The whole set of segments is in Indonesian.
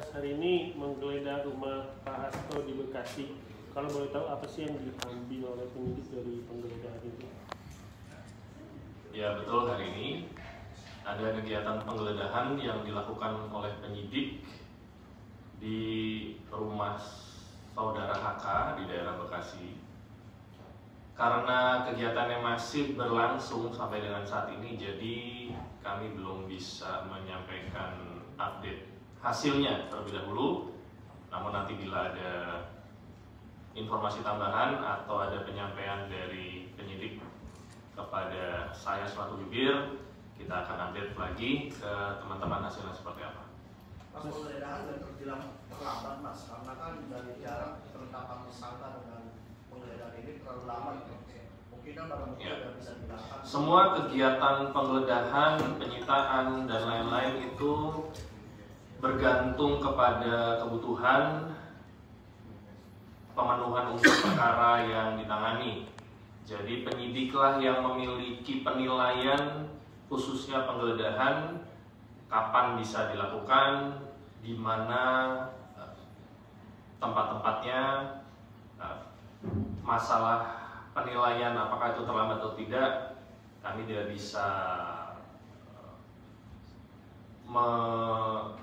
Mas hari ini menggeledah rumah Pak Hasto di Bekasi. Kalau boleh tahu apa sih yang diambil oleh penyidik dari penggeledahan itu? Ya betul, hari ini ada kegiatan penggeledahan yang dilakukan oleh penyidik di rumah saudara HK di daerah Bekasi. Karena kegiatannya masih berlangsung sampai dengan saat ini, jadi kami belum bisa menyampaikan update hasilnya terlebih dahulu. Namun nanti bila ada informasi tambahan atau ada penyampaian dari penyidik kepada saya selaku jubir, kita akan update lagi ke teman-teman hasilnya seperti apa. Mas, penggeledahan dan terbilang terlambat Mas, karena kan dari jarak penetapan tersangka dengan penggeledahan ini terlalu lama. Mungkin kan barang bukti sudah bisa dilakukan. Semua kegiatan penggeledahan, penyitaan dan lain-lain itu bergantung kepada kebutuhan pemenuhan unsur perkara yang ditangani. Jadi penyidiklah yang memiliki penilaian khususnya penggeledahan, kapan bisa dilakukan, di mana tempat-tempatnya, masalah penilaian apakah itu terlambat atau tidak, kami tidak bisa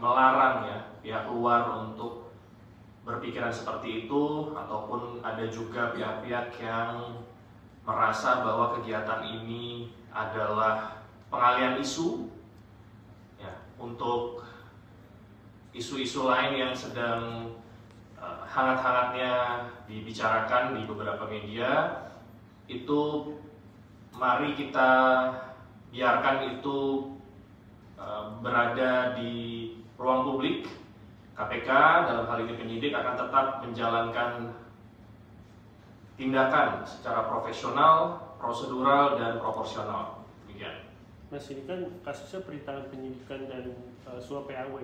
melarang ya pihak luar untuk berpikiran seperti itu, ataupun ada juga pihak-pihak yang merasa bahwa kegiatan ini adalah pengalian isu ya, untuk isu-isu lain yang sedang hangat-hangatnya dibicarakan di beberapa media. Itu mari kita biarkan itu berada di ruang publik. KPK dalam hal ini penyidik akan tetap menjalankan tindakan secara profesional, prosedural, dan proporsional. Demikian. Mas, ini kan kasusnya perintangan penyidikan dan suap PAW.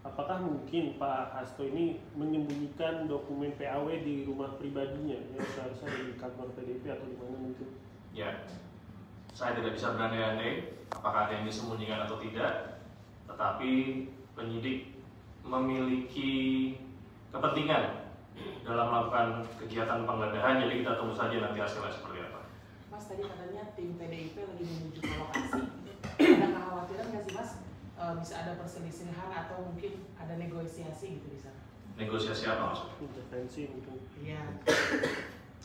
Apakah mungkin Pak Hasto ini menyembunyikan dokumen PAW di rumah pribadinya, yang seharusnya di kantor PDIP atau di mana mungkin? Ya, saya tidak bisa berandai-andai apakah ada yang disembunyikan atau tidak, tetapi penyidik memiliki kepentingan dalam melakukan kegiatan penggeledahan, jadi kita tunggu saja nanti hasilnya seperti apa. Mas, tadi katanya tim PDIP lagi menuju ke lokasi. Ada kekhawatiran nggak sih Mas, bisa ada perselisihan atau mungkin ada negosiasi gitu di sana? Negosiasi apa maksudnya? Intervensi mungkin. Iya.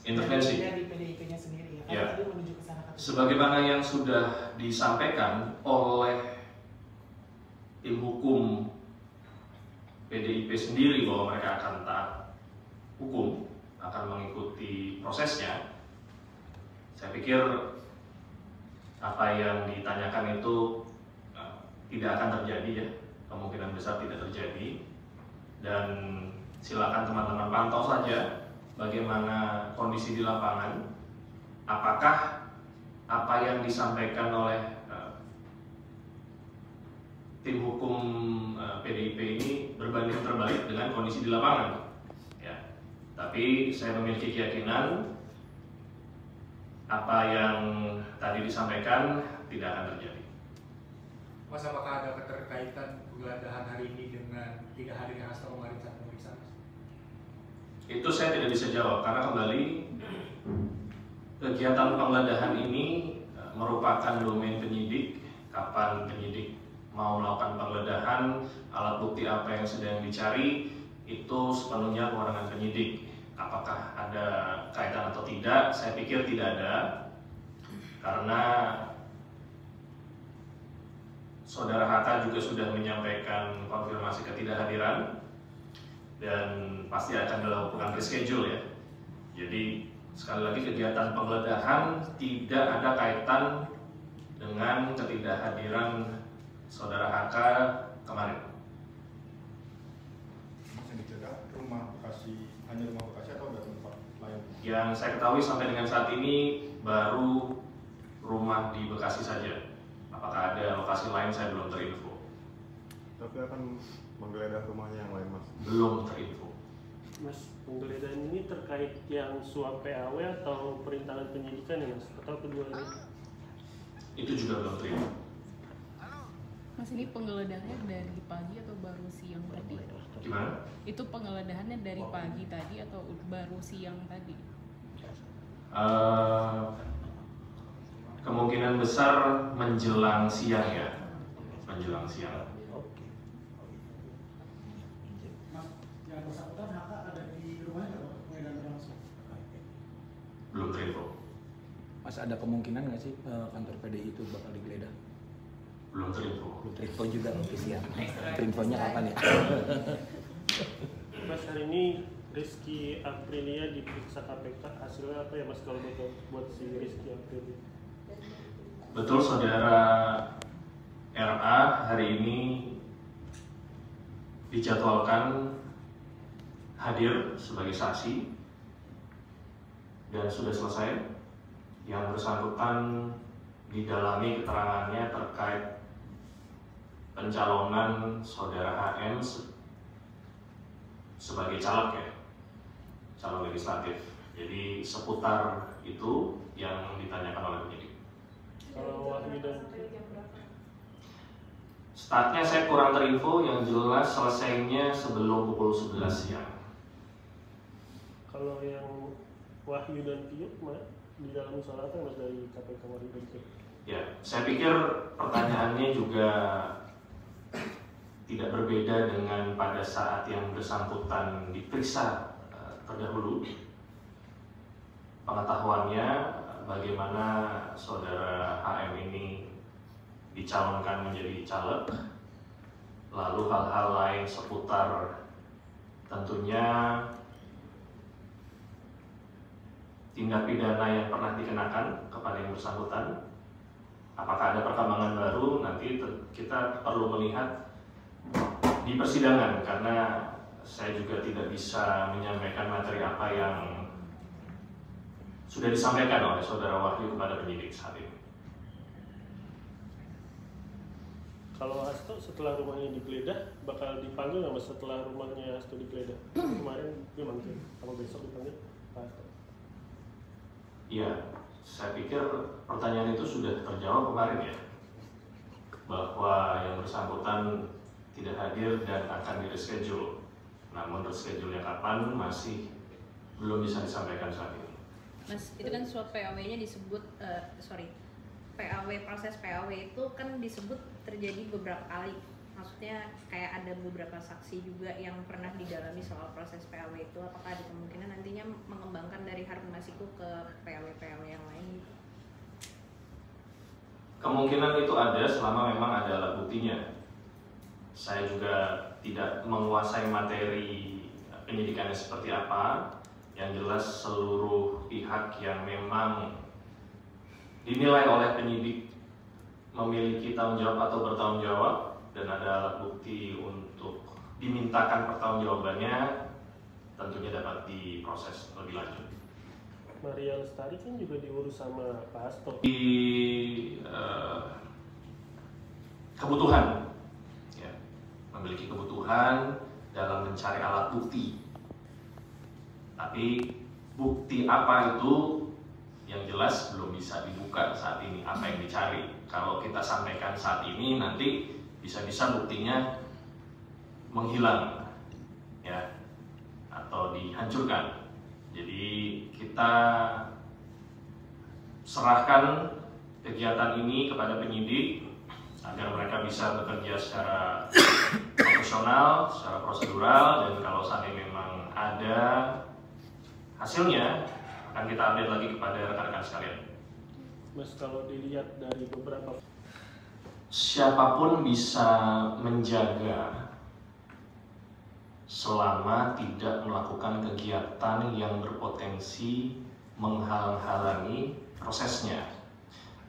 Intervensi. Dari PDIP-nya sendiri ya. Ya. Tadi menuju ke sana. Sebagaimana yang sudah disampaikan oleh tim hukum PDIP sendiri bahwa mereka akan taat hukum, akan mengikuti prosesnya. Saya pikir apa yang ditanyakan itu tidak akan terjadi ya, kemungkinan besar tidak terjadi. Dan silakan teman-teman pantau saja bagaimana kondisi di lapangan. Apakah apa yang disampaikan oleh tim hukum PDIP ini berbanding terbalik dengan kondisi di lapangan ya. Tapi saya memiliki keyakinan apa yang tadi disampaikan tidak akan terjadi. Mas, apakah ada keterkaitan penggeledahan hari ini dengan 3 hari yang Hasto kemarin saat pemeriksaan? Itu saya tidak bisa jawab karena kembali kegiatan penggeledahan ini merupakan domain penyidik. Kapan penyidik mau melakukan penggeledahan, alat bukti apa yang sedang dicari, itu sepenuhnya kewenangan penyidik. Apakah ada kaitan atau tidak? Saya pikir tidak ada, karena saudara HK juga sudah menyampaikan konfirmasi ketidakhadiran dan pasti akan dilakukan reschedule ya. Jadi sekali lagi kegiatan penggeledahan tidak ada kaitan dengan ketidakhadiran saudara HK kemarin. Mas, yang dicegah rumah Bekasi, hanya rumah Bekasi atau ada tempat lain? Yang saya ketahui sampai dengan saat ini baru rumah di Bekasi saja. Apakah ada lokasi lain saya belum terinfo. Tapi akan menggeledah rumahnya yang lain, Mas? Belum terinfo. Mas, penggeledahan ini terkait yang suap PAW atau perintangan penyidikan ya Mas? Atau keduanya? Itu juga belum terinfo. Mas, ini penggeledahannya dari pagi atau baru siang tadi? Gimana? Itu penggeledahannya dari pagi tadi atau baru siang tadi? Kemungkinan besar menjelang siang ya, menjelang siang. Mas, yang bersangkutan Haka ada di rumahnya nggak, Pak? Penggeledahan berlangsung? Belum terinfo. Mas, ada kemungkinan nggak sih kantor PDI itu bakal digeledah? Belum terinfo. Belum terinfo juga, oke siap. Terinfonya kapan ya? Mas, hari ini Rizky Aprilia diperiksa KPK, hasilnya apa ya Mas kalau buat si Rizky Aprilia? Betul, saudara RA hari ini dijadwalkan hadir sebagai saksi dan sudah selesai. Yang bersangkutan didalami keterangannya terkait pencalonan saudara HM sebagai caleg ya, calon legislatif. Jadi seputar itu yang ditanyakan oleh penyidik. Kalau Wahyu dan Startnya saya kurang terinfo, yang jelas selesainya sebelum pukul 11 siang. kalau yang Wahyu dan Tio di dalam soal apa Mas dari KPK Wahyu dan Tio? Ya, saya pikir pertanyaannya juga tidak berbeda dengan pada saat yang bersangkutan diperiksa terdahulu. Pengetahuannya bagaimana saudara HM ini dicalonkan menjadi caleg, lalu hal-hal lain seputar tentunya tindak pidana yang pernah dikenakan kepada yang bersangkutan. Apakah ada perkembangan baru, nanti kita perlu melihat di persidangan, karena saya juga tidak bisa menyampaikan materi apa yang sudah disampaikan oleh saudara Wahyu kepada penyidik saat ini. Kalau Hasto setelah rumahnya digeledah bakal dipanggil nggak Mas setelah rumahnya Hasto digeledah? Kemarin dia manggil, kalau besok dipanggil Pak Hasto? Iya, saya pikir pertanyaan itu sudah terjawab kemarin ya, bahwa yang bersangkutan tidak hadir dan akan di-reschedule. Namun reschedule-nya kapan masih belum bisa disampaikan saat ini. Mas, itu kan suap PAW-nya disebut, PAW, proses PAW itu kan disebut terjadi beberapa kali. Maksudnya kayak ada beberapa saksi juga yang pernah didalami soal proses PAW itu. Apakah ada kemungkinan nantinya mengembangkan dari Harun Masiku ke PAW-PAW yang lain? Kemungkinan itu ada selama memang ada alat buktinya. Saya juga tidak menguasai materi penyidikannya seperti apa. Yang jelas seluruh pihak yang memang dinilai oleh penyidik memiliki tanggung jawab atau bertanggung jawab dan ada alat bukti untuk dimintakan pertanggungjawabannya, tentunya dapat diproses lebih lanjut. Maria Lestari kan juga diurus sama Pak Hasto. Di kebutuhan, ya, memiliki kebutuhan dalam mencari alat bukti. Tapi bukti apa itu yang jelas belum bisa dibuka saat ini, apa yang dicari. Kalau kita sampaikan saat ini nanti bisa-bisa buktinya menghilang ya, atau dihancurkan. Jadi kita serahkan kegiatan ini kepada penyidik agar mereka bisa bekerja secara profesional, secara prosedural, dan kalau saat ini memang ada hasilnya akan kita update lagi kepada rekan-rekan sekalian. Mas, kalau dilihat dari beberapa, siapapun bisa menjaga selama tidak melakukan kegiatan yang berpotensi menghalang-halangi prosesnya.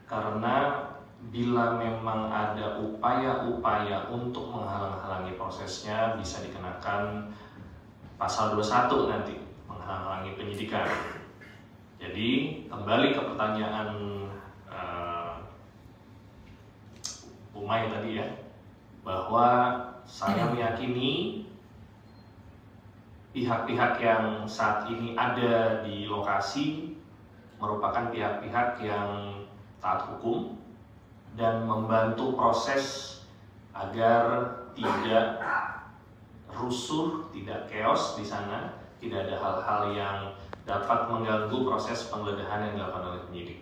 Karena bila memang ada upaya-upaya untuk menghalang-halangi prosesnya, bisa dikenakan pasal 21 nanti, menghalang-halangi penyidikan. Jadi kembali ke pertanyaan Umay tadi ya, bahwa saya meyakini pihak-pihak yang saat ini ada di lokasi merupakan pihak-pihak yang taat hukum dan membantu proses agar tidak rusuh, tidak chaos di sana, tidak ada hal-hal yang dapat mengganggu proses penggeledahan yang dilakukan oleh penyidik.